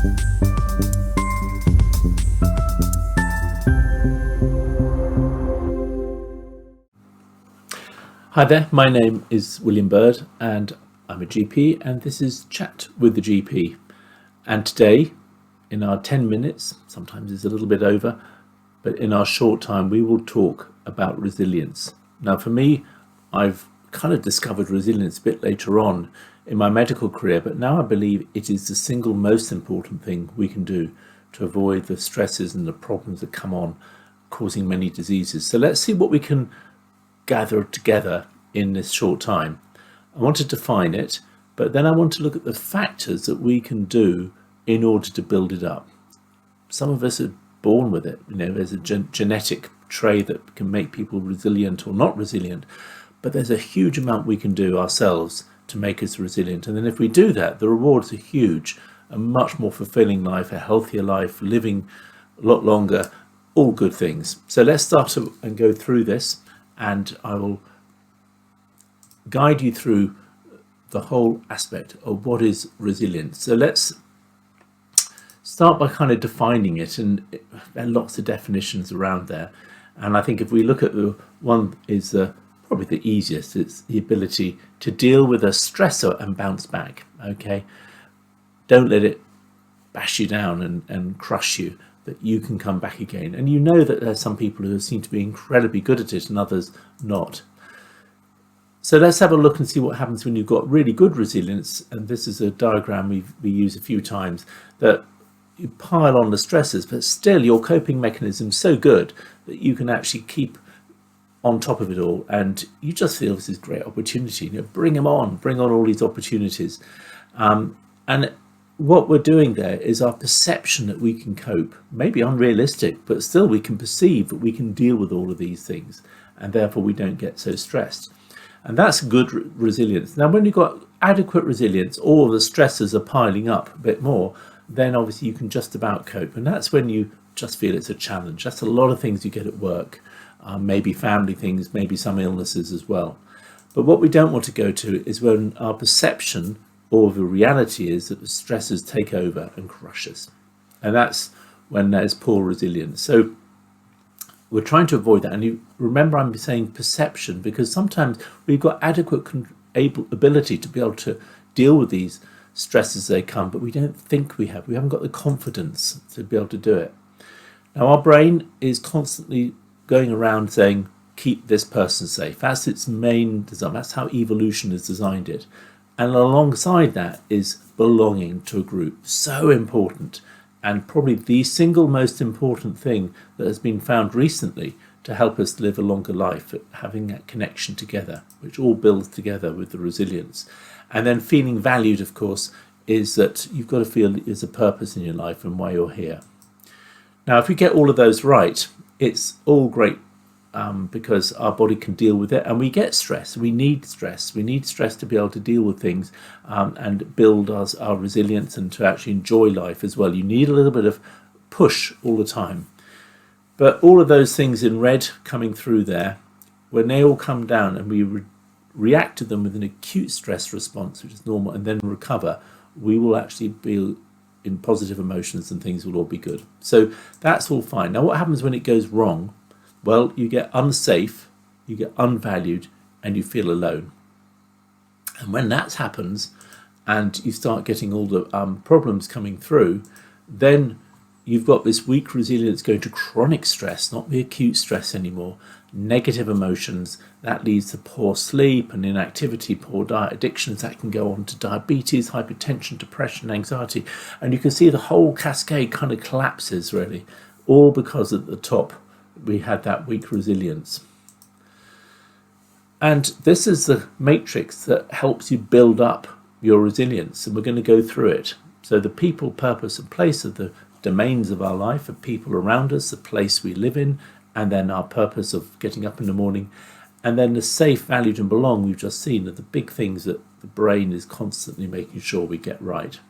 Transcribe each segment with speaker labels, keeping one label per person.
Speaker 1: Hi there, my name is William Bird and I'm a GP, and this is Chat with the GP. And today, in our 10 minutes, sometimes it's a little bit over, but in our short time, we will talk about resilience. Now, for me, I've kind of discovered resilience a bit later on in my medical career, but now I believe it is the single most important thing we can do to avoid the stresses and the problems that come on, causing many diseases. So let's see what we can gather together in this short time. I want to define it, but then I want to look at the factors that we can do in order to build it up. Some of us are born with it. There's a genetic trait that can make people resilient or not resilient, but there's a huge amount we can do ourselves to make us resilient. And then if we do that, the rewards are huge, a much more fulfilling life, a healthier life, living a lot longer, all good things. So let's start and go through this, and I will guide you through the whole aspect of what is resilience. So let's start by kind of defining it, and there are lots of definitions around there. And I think if we look at the one is probably the easiest, it's the ability to deal with a stressor and bounce back. Okay, don't let it bash you down and crush you, that you can come back again. And you know that there's some people who seem to be incredibly good at it and others not. So let's have a look and see what happens when you've got really good resilience. And this is a diagram we use a few times, that you pile on the stresses, but still your coping mechanism is so good that you can actually keep on top of it all. And you just feel this is a great opportunity. Bring on all these opportunities. And what we're doing there is our perception that we can cope, maybe unrealistic, but still we can perceive that we can deal with all of these things, and therefore we don't get so stressed. And that's good resilience. Now, when you've got adequate resilience, all the stresses are piling up a bit more, then obviously you can just about cope. And that's when you just feel it's a challenge. That's a lot of things you get at work, maybe family things, maybe some illnesses as well. But what we don't want to go to is when our perception or the reality is that the stresses take over and crush us. And that's when there's poor resilience. So we're trying to avoid that. And you remember, I'm saying perception, because sometimes we've got adequate ability to be able to deal with these stresses as they come, but we don't think we have. We haven't got the confidence to be able to do it. Now, our brain is constantly going around saying, keep this person safe. That's its main design. That's how evolution has designed it. And alongside that is belonging to a group. So important. And probably the single most important thing that has been found recently to help us live a longer life, having that connection together, which all builds together with the resilience. And then feeling valued, of course, is that you've got to feel there's a purpose in your life and why you're here. Now, if we get all of those right, it's all great, because our body can deal with it, and we get stress. We need stress. We need stress to be able to deal with things and build our resilience and to actually enjoy life as well. You need a little bit of push all the time. But all of those things in red coming through there, when they all come down and we react to them with an acute stress response, which is normal, and then recover, we will actually be in positive emotions and things will all be good. So that's all fine. Now, what happens when it goes wrong? Well, you get unsafe, you get unvalued, and you feel alone. And when that happens and you start getting all the problems coming through, then you've got this weak resilience going to chronic stress, not the acute stress anymore. Negative emotions, that leads to poor sleep and inactivity, poor diet, addictions that can go on to diabetes, hypertension, depression, anxiety. And you can see the whole cascade kind of collapses, really, all because at the top we had that weak resilience. And this is the matrix that helps you build up your resilience, and we're going to go through it. So the people, purpose, and place are the domains of our life, the people around us, the place we live in, and then our purpose of getting up in the morning. And then the safe, valued, and belong we've just seen are the big things that the brain is constantly making sure we get right.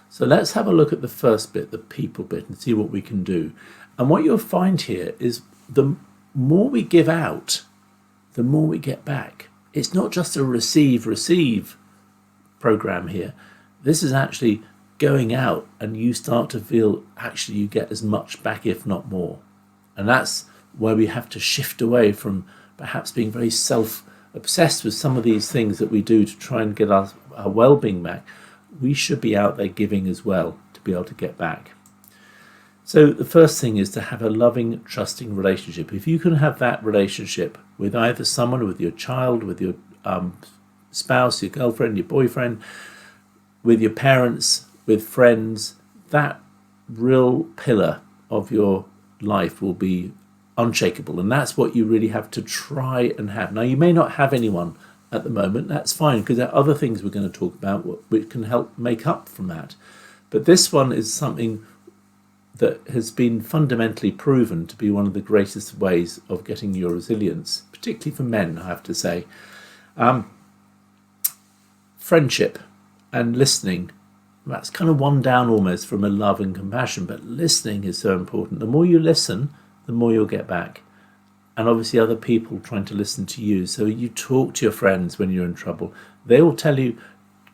Speaker 1: So let's have a look at the first bit, the people bit, and see what we can do. And what you'll find here is the more we give out, the more we get back. It's not just a receive program here. This is actually going out and you start to feel actually you get as much back, if not more. And that's where we have to shift away from perhaps being very self-obsessed with some of these things that we do to try and get our well-being back. We should be out there giving as well to be able to get back. So the first thing is to have a loving, trusting relationship. If you can have that relationship with either someone, with your child, with your spouse, your girlfriend, your boyfriend, with your parents, with friends, that real pillar of your life will be unshakable. And that's what you really have to try and have. Now, you may not have anyone at the moment. That's fine, because there are other things we're going to talk about which can help make up from that. But this one is something that has been fundamentally proven to be one of the greatest ways of getting your resilience, particularly for men, I have to say. Friendship and listening, that's kind of one down almost from a love and compassion, but listening is so important. The more you listen, the more you'll get back. And obviously other people trying to listen to you. So you talk to your friends when you're in trouble. They will tell you,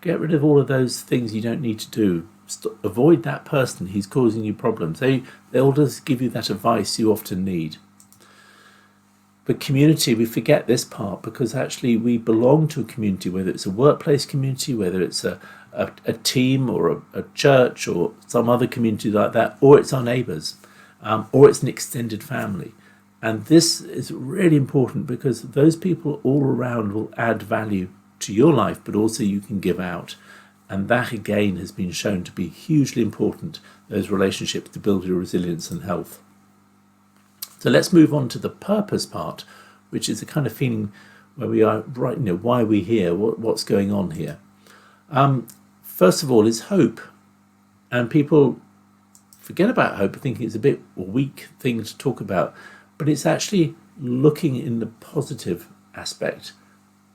Speaker 1: get rid of all of those things you don't need to do. Avoid that person, he's causing you problems. They'll just give you that advice you often need. But community, we forget this part, because actually we belong to a community, whether it's a workplace community, whether it's a team or a church or some other community like that, or it's our neighbours, or it's an extended family. And this is really important, because those people all around will add value to your life, but also you can give out. And that again has been shown to be hugely important, those relationships, to build your resilience and health. So let's move on to the purpose part, which is the kind of feeling where we are right, why are we here, what's going on here. First of all is hope. And people forget about hope, thinking it's a bit weak thing to talk about, but it's actually looking in the positive aspect,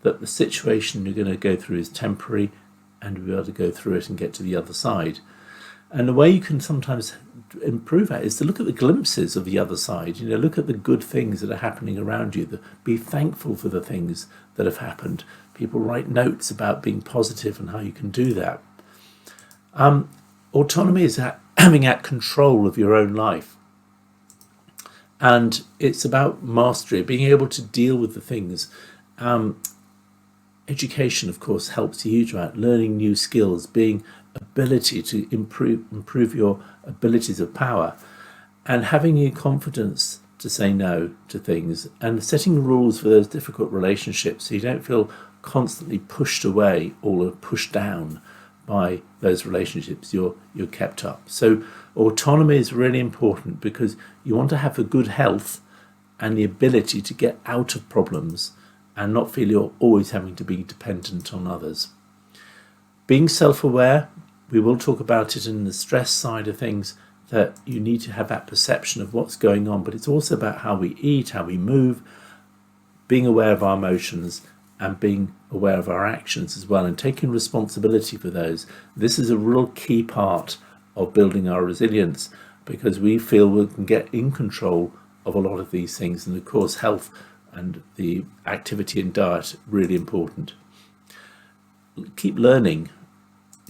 Speaker 1: that the situation you're going to go through is temporary, and we'll be able to go through it and get to the other side. And the way you can sometimes improve that is to look at the glimpses of the other side. Look at the good things that are happening around you. Be thankful for the things that have happened. People write notes about being positive and how you can do that. Autonomy is having that control of your own life. And it's about mastery, being able to deal with the things. Education, of course, helps a huge amount. Learning new skills, being ability to improve your abilities of power, and having your confidence to say no to things, and setting rules for those difficult relationships so you don't feel constantly pushed away or pushed down by those relationships you're kept up. So autonomy is really important, because you want to have a good health and the ability to get out of problems and not feel you're always having to be dependent on others. Being self-aware, we will talk about it in the stress side of things, that you need to have that perception of what's going on, but it's also about how we eat, how we move, being aware of our emotions and being aware of our actions as well, and taking responsibility for those. This is a real key part of building our resilience, because we feel we can get in control of a lot of these things. And of course, health and the activity and diet, really important. Keep learning.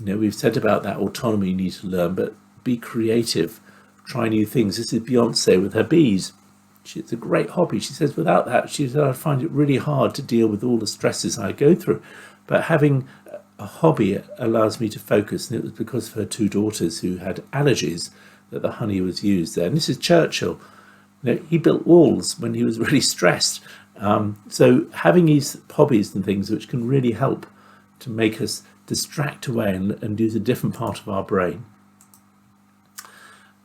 Speaker 1: We've said about that autonomy, you need to learn, but be creative, try new things. This is Beyonce with her bees. It's a great hobby. She says without that, she said, I find it really hard to deal with all the stresses I go through. But having a hobby allows me to focus. And it was because of her two daughters who had allergies that the honey was used there. And this is Churchill. He built walls when he was really stressed. So having these hobbies and things which can really help to make us distract away and use a different part of our brain.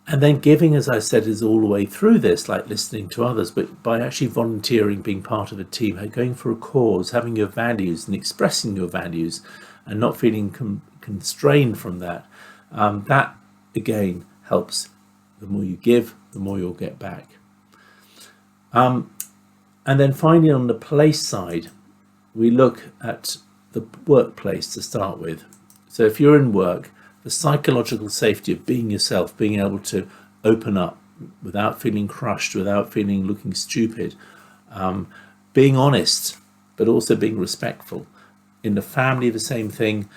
Speaker 1: And then giving, as I said, is all the way through this, like listening to others, but by actually volunteering, being part of a team, going for a cause, having your values and expressing your values and not feeling constrained from that. That, again, helps. The more you give, the more you'll get back. And then finally, on the place side, we look at the workplace to start with. So if you're in work, the psychological safety of being yourself, being able to open up without feeling crushed, without feeling looking stupid, being honest, but also being respectful. In the family, the same thing.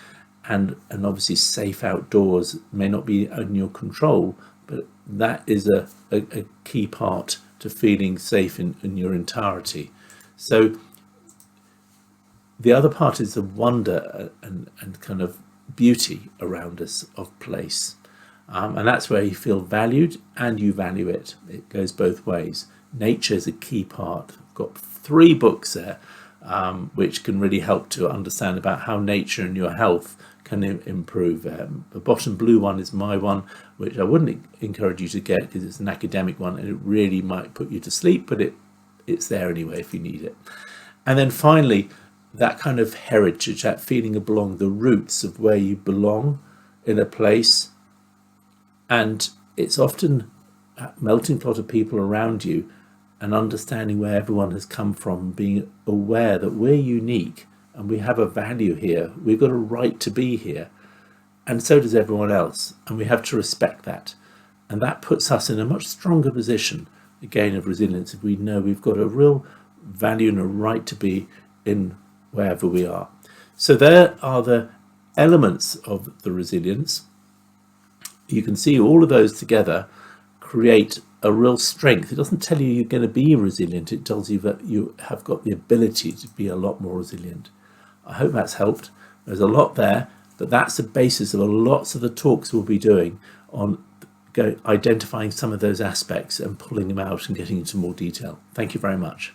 Speaker 1: and obviously safe outdoors may not be in your control, but that is a key part to feeling safe in your entirety. So the other part is the wonder and kind of beauty around us of place. And that's where you feel valued and you value it. It goes both ways. Nature is a key part. I've got 3 books there, which can really help to understand about how nature and your health can improve. The bottom blue one is my one, which I wouldn't encourage you to get because it's an academic one and it really might put you to sleep, but it's there anyway if you need it. And then finally, that kind of heritage, that feeling of belonging, the roots of where you belong in a place. And it's often a melting pot of people around you and understanding where everyone has come from, being aware that we're unique and we have a value here. We've got a right to be here. And so does everyone else. And we have to respect that. And that puts us in a much stronger position, again, of resilience, if we know we've got a real value and a right to be in wherever we are. So there are the elements of the resilience. You can see all of those together create a real strength. It doesn't tell you you're going to be resilient. It tells you that you have got the ability to be a lot more resilient. I hope that's helped. There's a lot there, but that's the basis of lots of the talks we'll be doing on identifying some of those aspects and pulling them out and getting into more detail. Thank you very much.